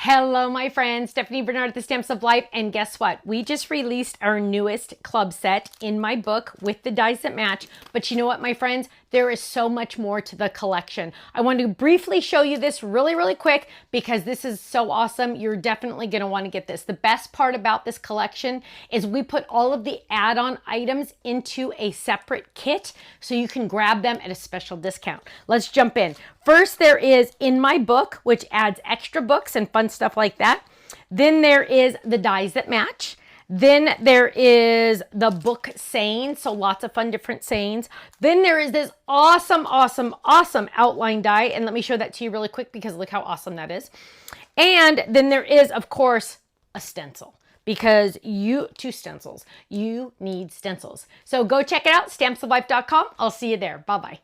Hello, my friends. Stephanie Bernard at the Stamps of Life. And guess what? We just released our newest club set in my book with the dies that match. But you know what, my friends? There is so much more to the collection. I want to briefly show you this really quick because this is so awesome. You're definitely going to want to get this. The best part about this collection is we put all of the add-on items into a separate kit so you can grab them at a special discount. Let's jump in. First, there is In My Book, which adds extra books and fun stuff like that. Then there is the dies that match. Then there is the book sayings, so lots of fun different sayings. Then there is this awesome outline die, and let me show that to you really quick because look how awesome that is. And then there is, of course, a stencil. Because two stencils, you need stencils. So go check it out, stampsoflife.com. I'll see you there. Bye-bye.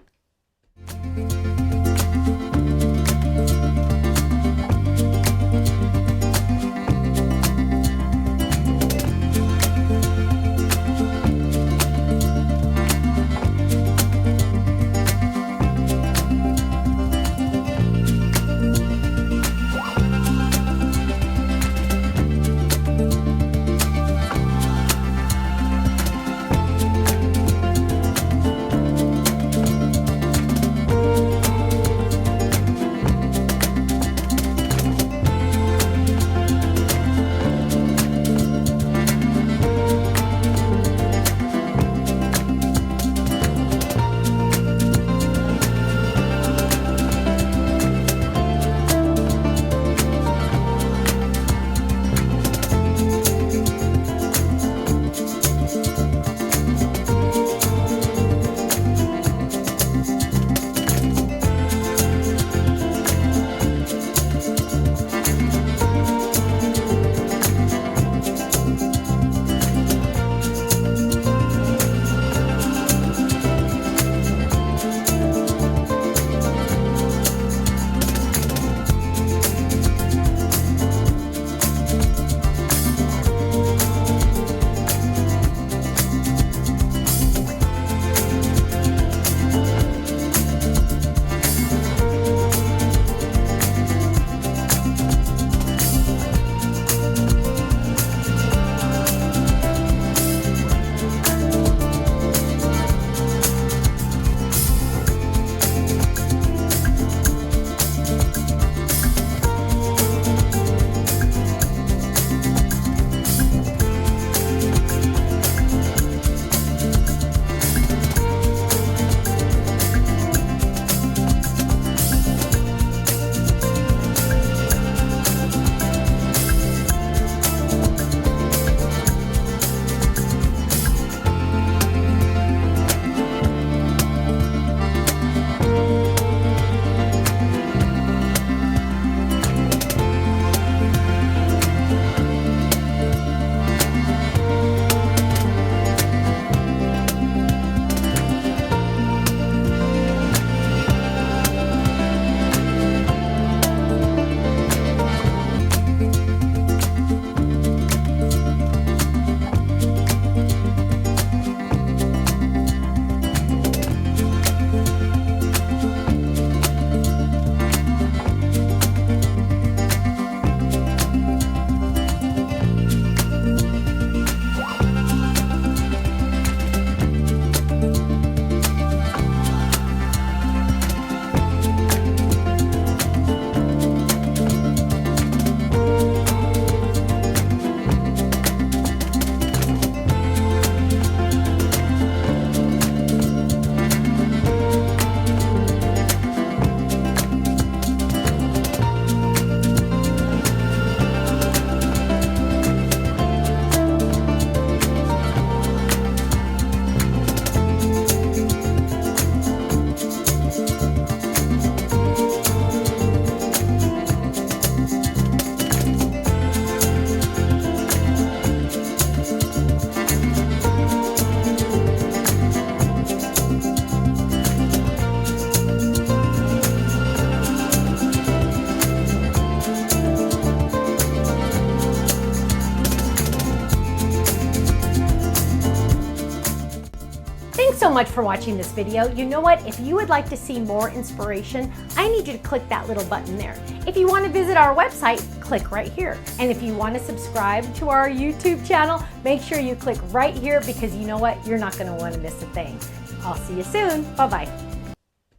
so much for watching this video. You know what? If you would like to see more inspiration, I need you to click that little button there. It If you want to visit our website, click right here. And if you want to subscribe to our YouTube channel, make sure you click right here because you know what? You're not going to want to miss a thing. I'll see you soon. Bye-bye.